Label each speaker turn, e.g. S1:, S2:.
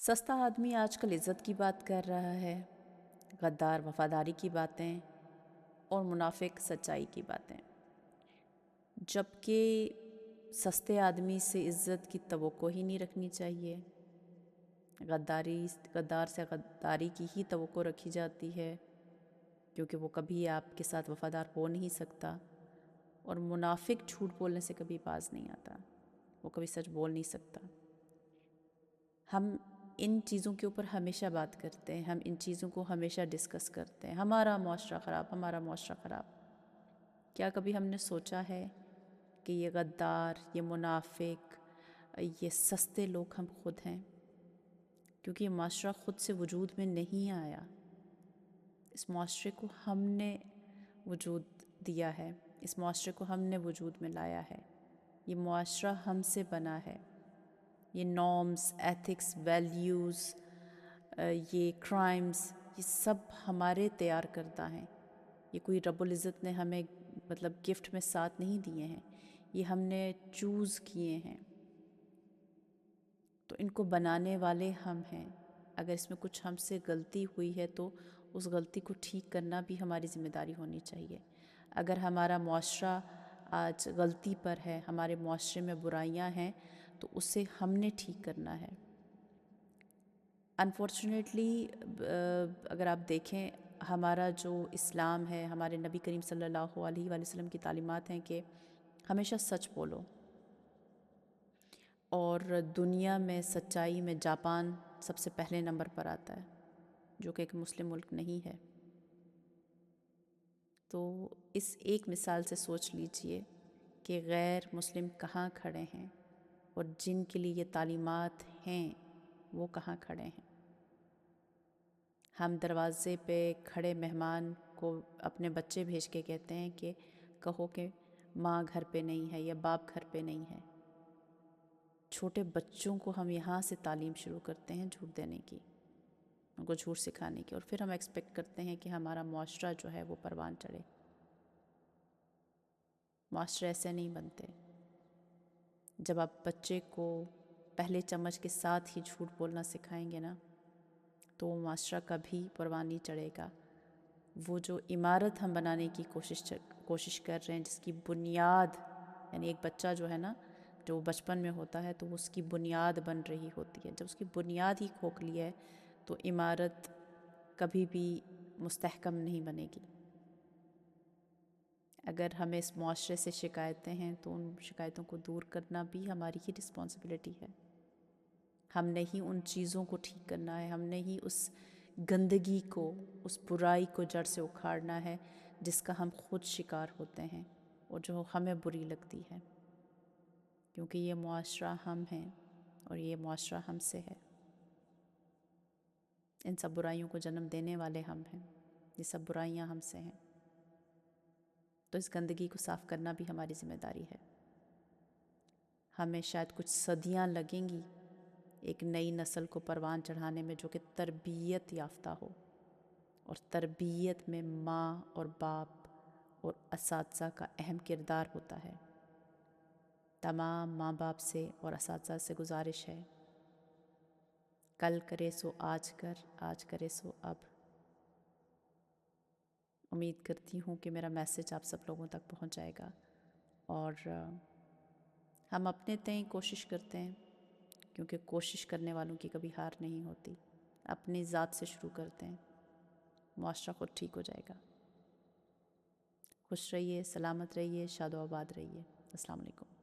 S1: سستا آدمی آج کل عزت کی بات کر رہا ہے، غدار وفاداری کی باتیں اور منافق سچائی کی باتیں، جبکہ سستے آدمی سے عزت کی توقع ہی نہیں رکھنی چاہیے۔ غدار سے غداری کی ہی توقع رکھی جاتی ہے، کیونکہ وہ کبھی آپ کے ساتھ وفادار ہو نہیں سکتا، اور منافق جھوٹ بولنے سے کبھی باز نہیں آتا، وہ کبھی سچ بول نہیں سکتا۔ ہم ان چیزوں کے اوپر ہمیشہ بات کرتے ہیں، ہم ان چیزوں کو ہمیشہ ڈسکس کرتے ہیں، ہمارا معاشرہ خراب، ہمارا معاشرہ خراب۔ کیا کبھی ہم نے سوچا ہے کہ یہ غدار، یہ منافق، یہ سستے لوگ ہم خود ہیں؟ کیونکہ یہ معاشرہ خود سے وجود میں نہیں آیا، اس معاشرے کو ہم نے وجود دیا ہے، اس معاشرے کو ہم نے وجود میں لایا ہے، یہ معاشرہ ہم سے بنا ہے۔ یہ نارمز، ایتھکس، ویلیوز، یہ کرائمز، یہ سب ہمارے تیار کردہ ہیں۔ یہ کوئی رب العزت نے ہمیں گفٹ میں ساتھ نہیں دیے ہیں، یہ ہم نے چوز کیے ہیں، تو ان کو بنانے والے ہم ہیں۔ اگر اس میں کچھ ہم سے غلطی ہوئی ہے تو اس غلطی کو ٹھیک کرنا بھی ہماری ذمہ داری ہونی چاہیے۔ اگر ہمارا معاشرہ آج غلطی پر ہے، ہمارے معاشرے میں برائیاں ہیں، تو اسے ہم نے ٹھیک کرنا ہے۔ انفارچونیٹلی اگر آپ دیکھیں، ہمارا جو اسلام ہے، ہمارے نبی کریم صلی اللہ علیہ وآلہ وسلم کی تعلیمات ہیں کہ ہمیشہ سچ بولو، اور دنیا میں سچائی میں جاپان سب سے پہلے نمبر پر آتا ہے، جو کہ ایک مسلم ملک نہیں ہے۔ تو اس ایک مثال سے سوچ لیجئے کہ غیر مسلم کہاں کھڑے ہیں، اور جن کے لیے یہ تعلیمات ہیں وہ کہاں کھڑے ہیں۔ ہم دروازے پہ کھڑے مہمان کو اپنے بچے بھیج کے کہتے ہیں کہ کہو کہ ماں گھر پہ نہیں ہے یا باپ گھر پہ نہیں ہے۔ چھوٹے بچوں کو ہم یہاں سے تعلیم شروع کرتے ہیں جھوٹ دینے کی، ان کو جھوٹ سکھانے کی، اور پھر ہم ایکسپیکٹ کرتے ہیں کہ ہمارا معاشرہ جو ہے وہ پروان چڑھے۔ معاشرے ایسے نہیں بنتے۔ جب آپ بچے کو پہلے چمچ کے ساتھ ہی جھوٹ بولنا سکھائیں گے نا، تو وہ معاشرہ کبھی پروان نہیں چڑھے گا۔ وہ جو عمارت ہم بنانے کی کوشش کر رہے ہیں، جس کی بنیاد، یعنی ایک بچہ جو ہے نا، جو بچپن میں ہوتا ہے تو اس کی بنیاد بن رہی ہوتی ہے، جب اس کی بنیاد ہی کھوکھلی ہے تو عمارت کبھی بھی مستحکم نہیں بنے گی۔ اگر ہمیں اس معاشرے سے شکایتیں ہیں تو ان شکایتوں کو دور کرنا بھی ہماری ہی رسپانسبلٹی ہے۔ ہم نے ہی ان چیزوں کو ٹھیک کرنا ہے، ہم نے ہی اس گندگی کو، اس برائی کو جڑ سے اکھاڑنا ہے جس کا ہم خود شکار ہوتے ہیں اور جو ہمیں بری لگتی ہے، کیونکہ یہ معاشرہ ہم ہیں اور یہ معاشرہ ہم سے ہے۔ ان سب برائیوں کو جنم دینے والے ہم ہیں، یہ سب برائیاں ہم سے ہیں، تو اس گندگی کو صاف کرنا بھی ہماری ذمہ داری ہے۔ ہمیں شاید کچھ صدیاں لگیں گی ایک نئی نسل کو پروان چڑھانے میں، جو کہ تربیت یافتہ ہو، اور تربیت میں ماں اور باپ اور اساتذہ کا اہم کردار ہوتا ہے۔ تمام ماں باپ سے اور اساتذہ سے گزارش ہے، کل کرے سو آج کر، آج کرے سو اب۔ امید کرتی ہوں کہ میرا میسج آپ سب لوگوں تک پہنچ جائے گا، اور ہم اپنے تئیں کوشش کرتے ہیں، کیونکہ کوشش کرنے والوں کی کبھی ہار نہیں ہوتی۔ اپنی ذات سے شروع کرتے ہیں، معاشرہ خود ٹھیک ہو جائے گا۔ خوش رہیے، سلامت رہیے، شاد و آباد رہیے۔ السلام علیکم۔